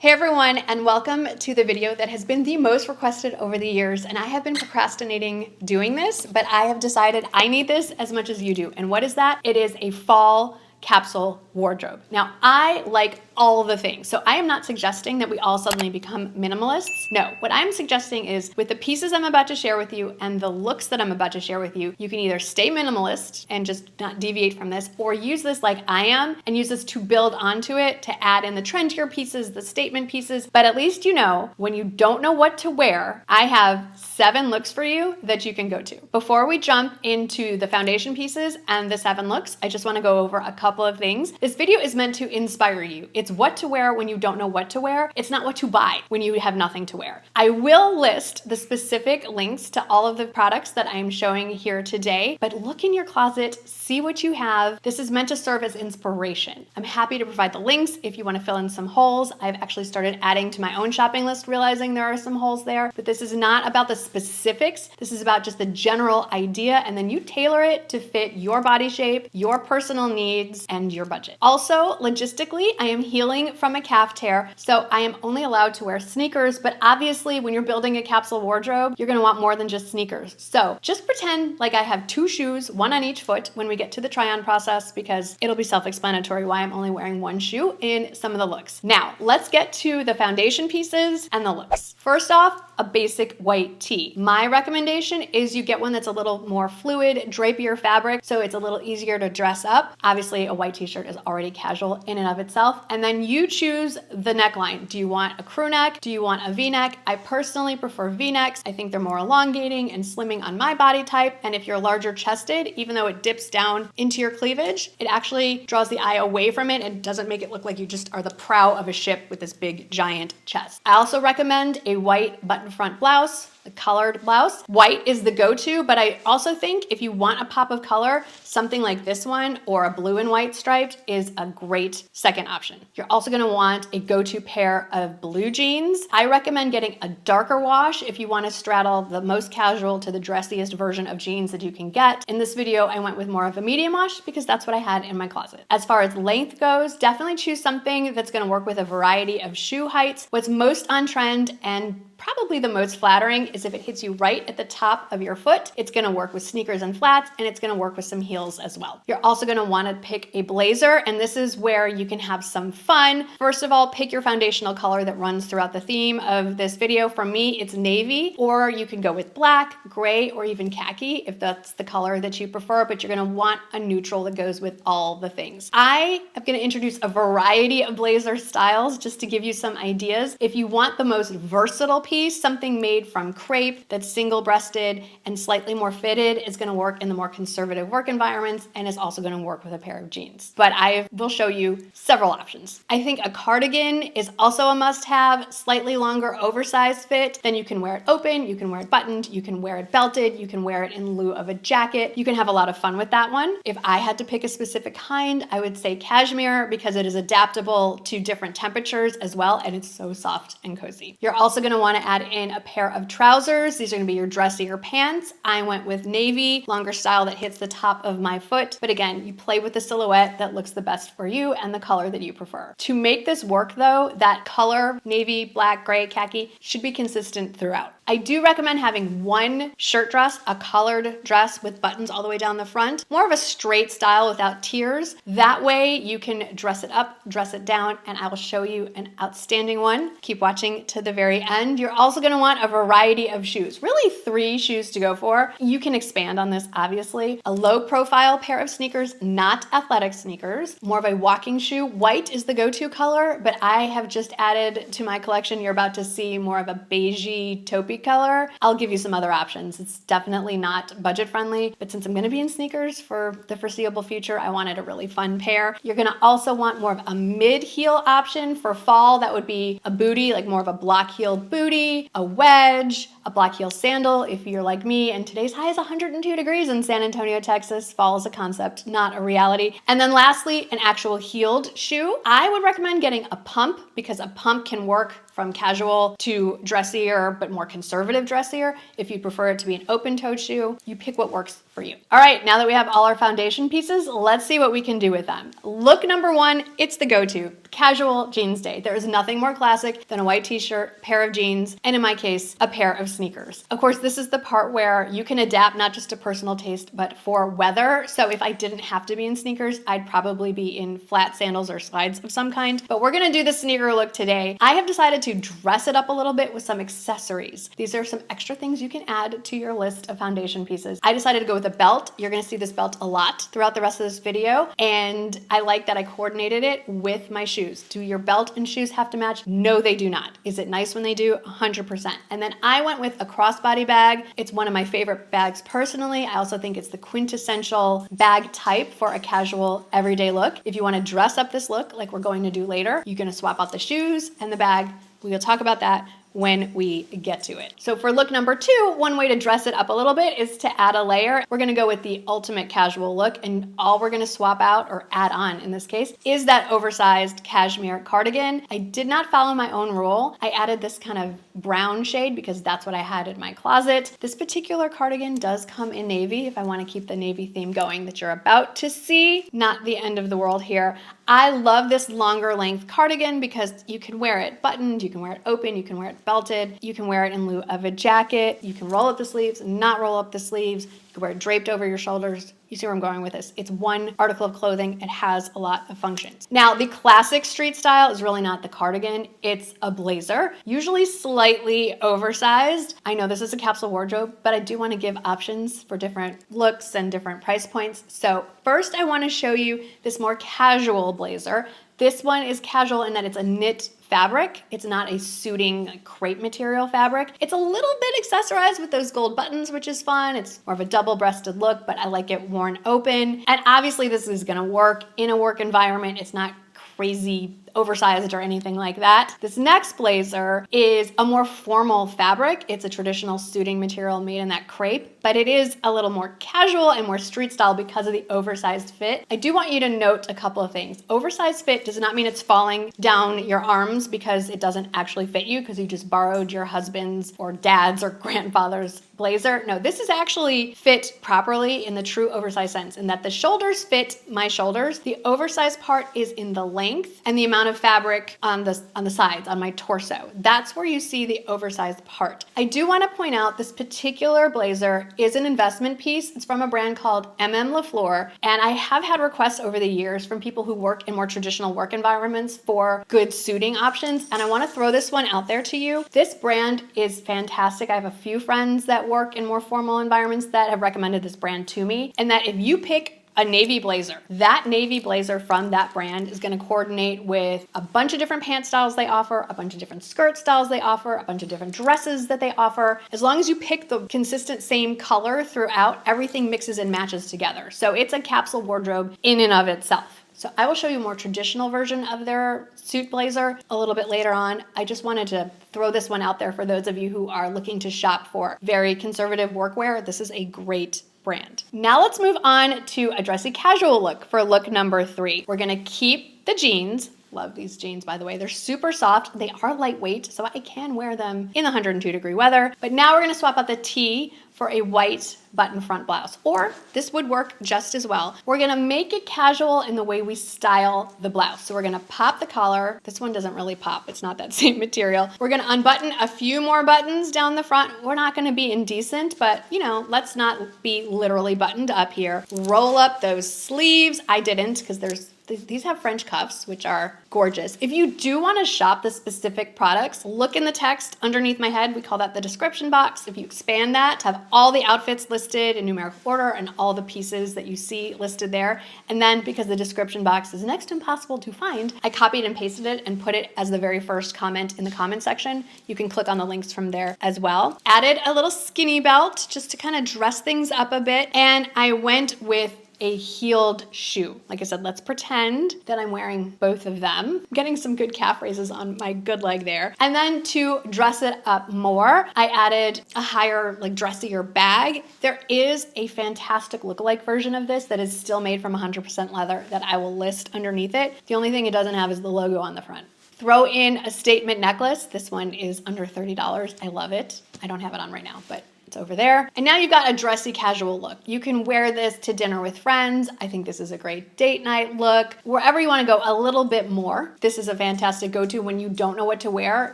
Hey everyone, and welcome to the video that has been the most requested over the years, and I have been procrastinating doing this, but I have decided I need this as much as you do. And what is that? It is a fall capsule wardrobe. Now, I like all the things, so I am not suggesting that we all suddenly become minimalists. No, what I'm suggesting is with the pieces I'm about to share with you and the looks that I'm about to share with you, you can either stay minimalist and just not deviate from this, or use this like I am and use this to build onto it, to add in the trendier pieces, the statement pieces. But at least you know, when you don't know what to wear, I have 7 looks for you that you can go to. Before we jump into the foundation pieces and the 7 looks, I just want to go over a couple of things. This video is meant to inspire you. It's what to wear when you don't know what to wear. It's not what to buy when you have nothing to wear. I will list the specific links to all of the products that I'm showing here today, but look in your closet, see what you have. This is meant to serve as inspiration. I'm happy to provide the links if you want to fill in some holes. I've actually started adding to my own shopping list, realizing there are some holes there, but this is not about the specifics. This is about just the general idea, and then you tailor it to fit your body shape, your personal needs, and your budget. Also, logistically, I am healing from a calf tear, so I am only allowed to wear sneakers, but obviously when you're building a capsule wardrobe, you're gonna want more than just sneakers. So just pretend like I have 2 shoes, 1 on each foot when we get to the try-on process, because it'll be self-explanatory why I'm only wearing 1 shoe in some of the looks. Now, let's get to the foundation pieces and the looks. First off, a basic white tee. My recommendation is you get one that's a little more fluid, drapier fabric, so it's a little easier to dress up. Obviously, a white t-shirt is already casual in and of itself. And then you choose the neckline. Do you want a crew neck? Do you want a V-neck? I personally prefer V-necks. I think they're more elongating and slimming on my body type. And if you're larger chested, even though it dips down into your cleavage, it actually draws the eye away from it and doesn't make it look like you just are the prow of a ship with this big giant chest. I also recommend a white button front blouse, a colored blouse. White is the go-to, but I also think if you want a pop of color, something like this one or a blue and white striped is a great second option. You're also gonna want a go-to pair of blue jeans. I recommend getting a darker wash if you want to straddle the most casual to the dressiest version of jeans that you can get. In this video, I went with more of a medium wash because that's what I had in my closet. As far as length goes, definitely choose something that's gonna work with a variety of shoe heights. What's most on trend and probably the most flattering is if it hits you right at the top of your foot. It's gonna work with sneakers and flats, and it's gonna work with some heels as well. You're also gonna wanna pick a blazer, and this is where you can have some fun. First of all, pick your foundational color that runs throughout the theme of this video. For me, it's navy, or you can go with black, gray, or even khaki if that's the color that you prefer, but you're gonna want a neutral that goes with all the things. I am gonna introduce a variety of blazer styles just to give you some ideas. If you want the most versatile piece, something made from crepe that's single-breasted and slightly more fitted is gonna work in the more conservative work environments and is also gonna work with a pair of jeans. But I will show you several options. I think a cardigan is also a must-have, slightly longer oversized fit. Then you can wear it open, you can wear it buttoned, you can wear it belted, you can wear it in lieu of a jacket. You can have a lot of fun with that one. If I had to pick a specific kind, I would say cashmere because it is adaptable to different temperatures as well, and it's so soft and cozy. You're also gonna wanna add in a pair of trousers. These are gonna be your dressier pants. I went with navy, longer style that hits the top of my foot. But again, you play with the silhouette that looks the best for you and the color that you prefer. To make this work though, that color, navy, black, gray, khaki, should be consistent throughout. I do recommend having 1 shirt dress, a collared dress with buttons all the way down the front, more of a straight style without tiers. That way you can dress it up, dress it down, and I will show you an outstanding one. Keep watching to the very end. You're also gonna want a variety of shoes, really 3 shoes to go for. You can expand on this, obviously. A low profile pair of sneakers, not athletic sneakers, more of a walking shoe. White is the go-to color, but I have just added to my collection, you're about to see more of a beigey taupey color. I'll give you some other options. It's definitely not budget friendly, but since I'm gonna be in sneakers for the foreseeable future, I wanted a really fun pair. You're gonna also want more of a mid-heel option for fall. That would be a booty, like more of a block-heeled booty, a wedge, a black heel sandal if you're like me, and today's high is 102 degrees in San Antonio, Texas. Fall is a concept, not a reality. And then lastly, an actual heeled shoe. I would recommend getting a pump because a pump can work from casual to dressier, but more conservative dressier. If you prefer it to be an open-toed shoe, you pick what works for you. All right, now that we have all our foundation pieces, let's see what we can do with them. Look number one, it's the go-to, casual jeans day. There is nothing more classic than a white t-shirt, pair of jeans, and in my case, a pair of sneakers. Of course, this is the part where you can adapt not just to personal taste, but for weather. So if I didn't have to be in sneakers, I'd probably be in flat sandals or slides of some kind. But we're gonna do the sneaker look today. I have decided to dress it up a little bit with some accessories. These are some extra things you can add to your list of foundation pieces. I decided to go with a belt. You're gonna see this belt a lot throughout the rest of this video. And I like that I coordinated it with my shoes. Do your belt and shoes have to match? No, they do not. Is it nice when they do? 100%. And then I went with a crossbody bag. It's one of my favorite bags personally. I also think it's the quintessential bag type for a casual everyday look. If you wanna dress up this look like we're going to do later, you're gonna swap out the shoes and the bag. We will talk about that when we get to it. So for look number two, one way to dress it up a little bit is to add a layer. We're gonna go with the ultimate casual look, and all we're gonna swap out, or add on in this case, is that oversized cashmere cardigan. I did not follow my own rule. I added this kind of brown shade because that's what I had in my closet. This particular cardigan does come in navy if I wanna keep the navy theme going that you're about to see. Not the end of the world here. I love this longer length cardigan because you can wear it buttoned, you can wear it open, you can wear it belted, you can wear it in lieu of a jacket, you can roll up the sleeves, not roll up the sleeves, you can wear it draped over your shoulders. You see where I'm going with this. It's one article of clothing. It has a lot of functions. Now, the classic street style is really not the cardigan. It's a blazer, usually slightly oversized. I know this is a capsule wardrobe, but I do want to give options for different looks and different price points. So first I want to show you this more casual blazer. This one is casual in that it's a knit fabric. It's not a suiting crepe material fabric. It's a little bit accessorized with those gold buttons, which is fun. It's more of a double-breasted look, but I like it worn open. And obviously this is gonna work in a work environment. It's not crazy oversized or anything like that. This next blazer is a more formal fabric. It's a traditional suiting material made in that crepe, but it is a little more casual and more street style because of the oversized fit. I do want you to note a couple of things. Oversized fit does not mean it's falling down your arms because it doesn't actually fit you because you just borrowed your husband's or dad's or grandfather's blazer. No, this is actually fit properly in the true oversized sense, in that the shoulders fit my shoulders. The oversized part is in the length and the amount of fabric on the sides, on my torso. That's where you see the oversized part. I do want to point out this particular blazer is an investment piece. It's from a brand called LaFleur, and I have had requests over the years from people who work in more traditional work environments for good suiting options, and I want to throw this one out there to you. This brand is fantastic. I have a few friends that work in more formal environments that have recommended this brand to me, and that if you pick a navy blazer, that navy blazer from that brand is going to coordinate with a bunch of different pant styles they offer, a bunch of different skirt styles they offer, a bunch of different dresses that they offer. As long as you pick the consistent same color throughout, everything mixes and matches together. So it's a capsule wardrobe in and of itself. So I will show you a more traditional version of their suit blazer a little bit later on. I just wanted to throw this one out there for those of you who are looking to shop for very conservative workwear. This is a great brand. Now let's move on to a dressy casual look for look number 3. We're gonna keep the jeans. Love these jeans, by the way. They're super soft. They are lightweight, so I can wear them in the 102-degree weather. But now we're gonna swap out the tee for a white button front blouse, or this would work just as well. We're gonna make it casual in the way we style the blouse. So we're gonna pop the collar. This one doesn't really pop. It's not that same material. We're gonna unbutton a few more buttons down the front. We're not gonna be indecent, but you know, let's not be literally buttoned up here. Roll up those sleeves. I didn't, because these have French cuffs, which are gorgeous. If you do want to shop the specific products, look in the text underneath my head. We call that the description box. If you expand that to have all the outfits listed in numerical order and all the pieces that you see listed there. And then because the description box is next to impossible to find, I copied and pasted it and put it as the very first comment in the comment section. You can click on the links from there as well. Added a little skinny belt just to kind of dress things up a bit. And I went with a heeled shoe. Like I said, let's pretend that I'm wearing both of them. I'm getting some good calf raises on my good leg there. And then to dress it up more, I added a higher, like dressier bag. There is a fantastic lookalike version of this that is still made from 100% leather that I will list underneath it. The only thing it doesn't have is the logo on the front. Throw in a statement necklace. This one is under $30. I love it. I don't have it on right now, but It's over there. And now you've got a dressy casual look. You can wear this to dinner with friends. I think this is a great date night look. Wherever you want to go a little bit more, this is a fantastic go-to when you don't know what to wear.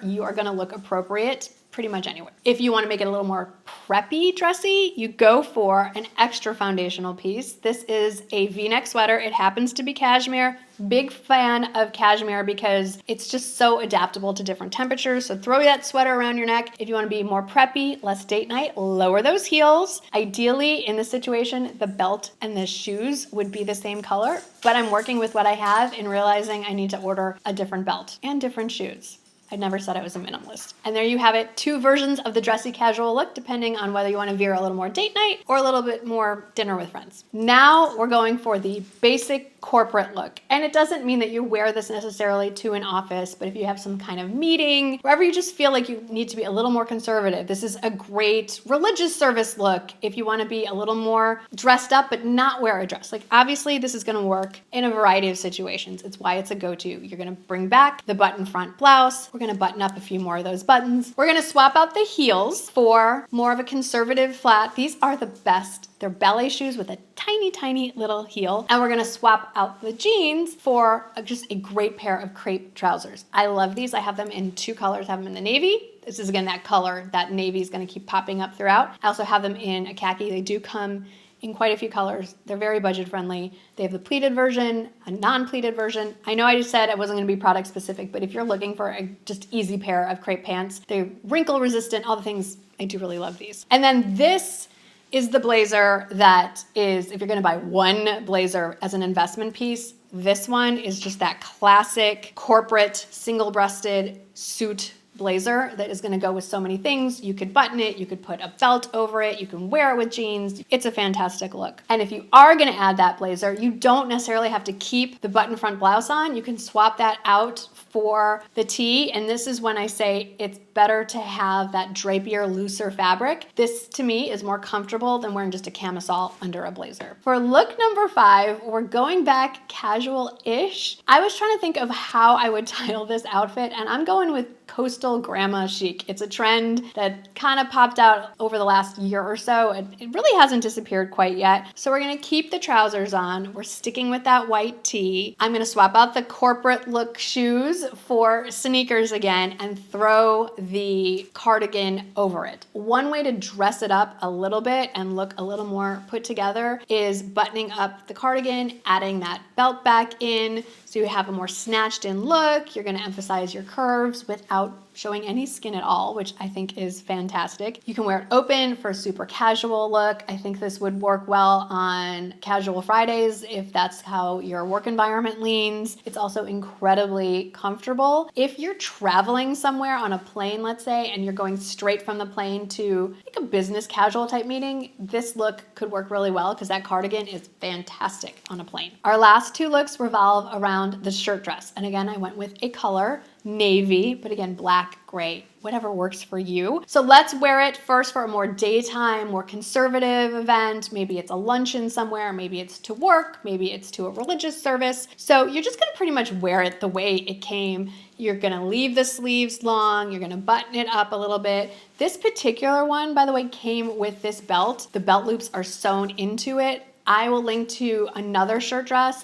You are going to look appropriate pretty much anywhere. If you want to make it a little more preppy dressy, you go for an extra foundational piece. This is a V-neck sweater. It happens to be cashmere. Big fan of cashmere because it's just so adaptable to different temperatures. So throw that sweater around your neck. If you want to be more preppy, less date night, lower those heels. Ideally, in this situation, the belt and the shoes would be the same color, but I'm working with what I have and realizing I need to order a different belt and different shoes. I never said I was a minimalist. And there you have it, 2 versions of the dressy casual look, depending on whether you want to veer a little more date night or a little bit more dinner with friends. Now we're going for the basic corporate look. And it doesn't mean that you wear this necessarily to an office, but if you have some kind of meeting, wherever you just feel like you need to be a little more conservative, this is a great religious service look if you want to be a little more dressed up but not wear a dress. Like obviously this is going to work in a variety of situations. It's why it's a go-to. You're going to bring back the button front blouse. We're going to button up a few more of those buttons. We're going to swap out the heels for more of a conservative flat. These are the best. They're ballet shoes with a tiny, tiny little heel. And we're going to swap out the jeans for just a great pair of crepe trousers. I love these. I have them in 2 colors. I have them in the navy. This is again that color. That navy is going to keep popping up throughout. I also have them in a khaki. They do come in quite a few colors. They're very budget friendly. They have the pleated version, a non-pleated version. I know I just said I wasn't going to be product specific, but if you're looking for a just easy pair of crepe pants, they're wrinkle resistant, all the things, I do really love these. And then this is the blazer that is, if you're going to buy one blazer as an investment piece, this one is just that classic corporate single-breasted suit blazer that is going to go with so many things. You could button it, you could put a belt over it, you can wear it with jeans. It's a fantastic look. And if you are going to add that blazer, you don't necessarily have to keep the button front blouse on. You can swap that out for the tee. And this is when I say it's better to have that drapier, looser fabric. This to me is more comfortable than wearing just a camisole under a blazer. For look number 5, we're going back casual-ish. I was trying to think of how I would title this outfit, and I'm going with coastal grandma chic. It's a trend that kind of popped out over the last year or so, and it really hasn't disappeared quite yet. So we're gonna keep the trousers on. We're sticking with that white tee. I'm gonna swap out the corporate look shoes for sneakers again and throw the cardigan over it. One way to dress it up a little bit and look a little more put together is buttoning up the cardigan, adding that belt back in so you have a more snatched in look. You're gonna emphasize your curves without showing any skin at all, which I think is fantastic. You can wear it open for a super casual look. I think this would work well on casual Fridays if that's how your work environment leans. It's also incredibly comfortable. If you're traveling somewhere on a plane, let's say, and you're going straight from the plane to like a business casual type meeting, this look could work really well because that cardigan is fantastic on a plane. Our last 2 looks revolve around the shirt dress. And again, I went with a color, navy, but again, black, gray, whatever works for you. So let's wear it first for a more daytime, more conservative event. Maybe it's a luncheon somewhere, maybe it's to work, maybe it's to a religious service. So you're just gonna pretty much wear it the way it came. You're gonna leave the sleeves long, you're gonna button it up a little bit. This particular one, by the way, came with this belt. The belt loops are sewn into it. I will link to another shirt dress.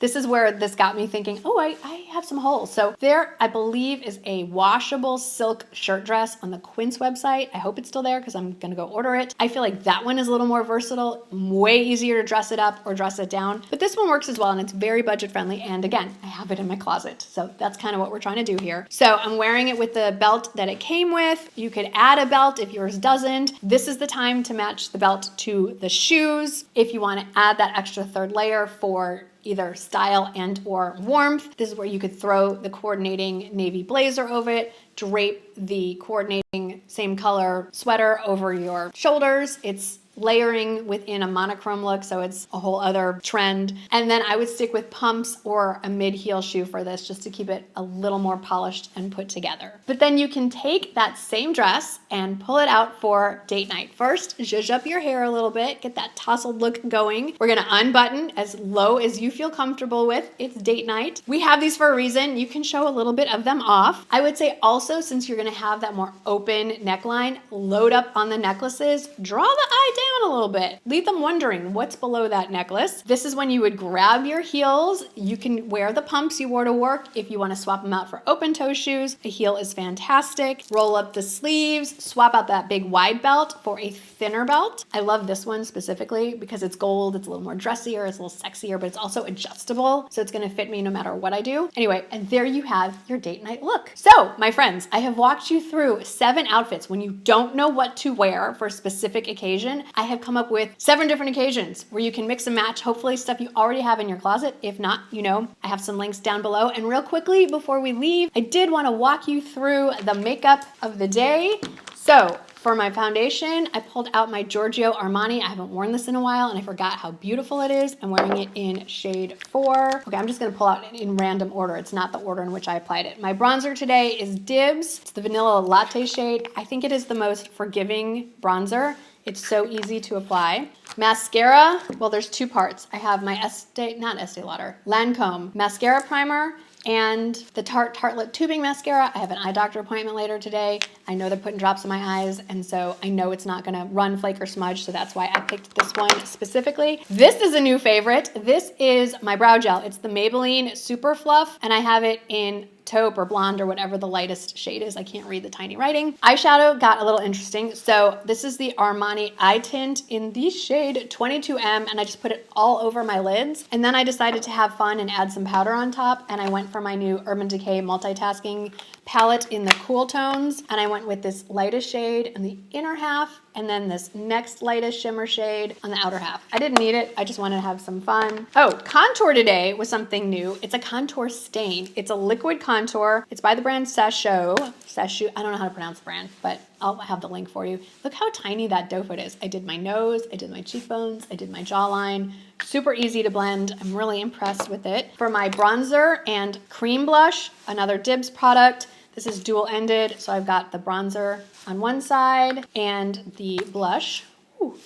This is where this got me thinking, oh, I have some holes. So there, I believe, is a washable silk shirt dress on the Quince website. I hope it's still there because I'm gonna go order it. I feel like that one is a little more versatile, way easier to dress it up or dress it down. But this one works as well and it's very budget friendly. And again, I have it in my closet. So that's kind of what we're trying to do here. So I'm wearing it with the belt that it came with. You could add a belt if yours doesn't. This is the time to match the belt to the shoes. If you want to add that extra 3rd layer for either style and or warmth, this is where you could throw the coordinating navy blazer over it, drape the coordinating same color sweater over your shoulders. It's layering within a monochrome look, so it's a whole other trend. And then I would stick with pumps or a mid-heel shoe for this, just to keep it a little more polished and put together. But then you can take that same dress and pull it out for date night. First, zhuzh up your hair a little bit, get that tousled look going. We're gonna unbutton as low as you feel comfortable with. It's date night. We have these for a reason. You can show a little bit of them off. I would say also, since you're gonna have that more open neckline, load up on the necklaces, draw the eye down a little bit. Leave them wondering what's below that necklace. This is when you would grab your heels. You can wear the pumps you wore to work. If you wanna swap them out for open toe shoes, a heel is fantastic. Roll up the sleeves, swap out that big wide belt for a thinner belt. I love this one specifically because it's gold, it's a little more dressier, it's a little sexier, but it's also adjustable, so it's gonna fit me no matter what I do. Anyway, and there you have your date night look. So, my friends, I have walked you through 7 outfits. When you don't know what to wear for a specific occasion, I have come up with 7 different occasions where you can mix and match, hopefully stuff you already have in your closet. If not, you know, I have some links down below. And real quickly, before we leave, I did wanna walk you through the makeup of the day. So, for my foundation, I pulled out my Giorgio Armani. I haven't worn this in a while and I forgot how beautiful it is. I'm wearing it in shade 4. Okay, I'm just gonna pull out in random order. It's not the order in which I applied it. My bronzer today is Dibs. It's the Vanilla Latte shade. I think it is the most forgiving bronzer. It's so easy to apply. Mascara, well, there's 2 parts. I have my Estee Lauder, Lancome mascara primer, and the Tartelette tubing mascara. I have an eye doctor appointment later today. I know they're putting drops in my eyes, and so I know it's not gonna run, flake, or smudge, so that's why I picked this one specifically. This is a new favorite. This is my brow gel. It's the Maybelline Super Fluff, and I have it in taupe or blonde or whatever the lightest shade is. I can't read the tiny writing. Eyeshadow got a little interesting. So this is the Armani Eye Tint in the shade 22M, and I just put it all over my lids. And then I decided to have fun and add some powder on top, and I went for my new Urban Decay Multitasking palette in the cool tones, and I went with this lightest shade in the inner half, and then this next lightest shimmer shade on the outer half. I didn't need it, I just wanted to have some fun. Oh, contour today was something new. It's a contour stain. It's a liquid contour. It's by the brand Sasho. I don't know how to pronounce the brand, but I'll have the link for you. Look how tiny that doe foot is. I did my nose, I did my cheekbones, I did my jawline. Super easy to blend. I'm really impressed with it. For my bronzer and cream blush, another Dibs product. This is dual-ended, so I've got the bronzer on one side and the blush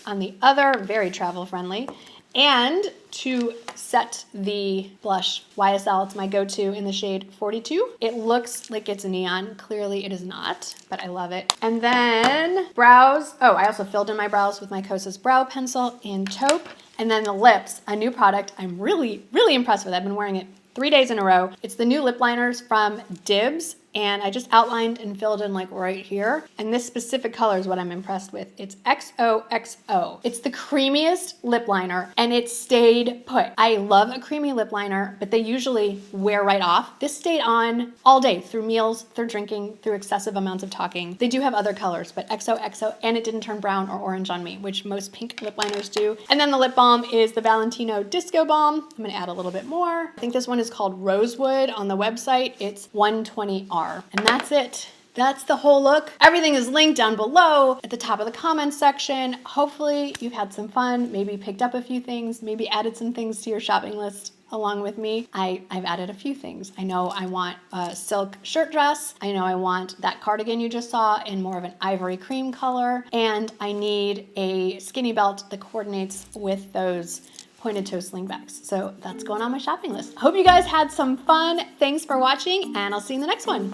on the other, very travel-friendly. And to set the blush, YSL, it's my go-to in the shade 42. It looks like it's neon. Clearly it is not, but I love it. And then brows. Oh, I also filled in my brows with my Kosas Brow Pencil in taupe. And then the lips, a new product I'm really, really impressed with. I've been wearing it 3 days in a row. It's the new lip liners from Dibs. And I just outlined and filled in like right here. And this specific color is what I'm impressed with. It's XOXO. It's the creamiest lip liner and it stayed put. I love a creamy lip liner, but they usually wear right off. This stayed on all day through meals, through drinking, through excessive amounts of talking. They do have other colors, but XOXO, and it didn't turn brown or orange on me, which most pink lip liners do. And then the lip balm is the Valentino Disco Balm. I'm gonna add a little bit more. I think this one is called Rosewood on the website. It's 120R. And that's it. That's the whole look. Everything is linked down below at the top of the comments section. Hopefully you've had some fun, maybe picked up a few things, maybe added some things to your shopping list along with me. I've added a few things. I know I want a silk shirt dress. I know I want that cardigan you just saw in more of an ivory cream color. And I need a skinny belt that coordinates with those pointed toe slingbacks. So that's going on my shopping list. Hope you guys had some fun. Thanks for watching, and I'll see you in the next one.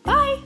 Bye.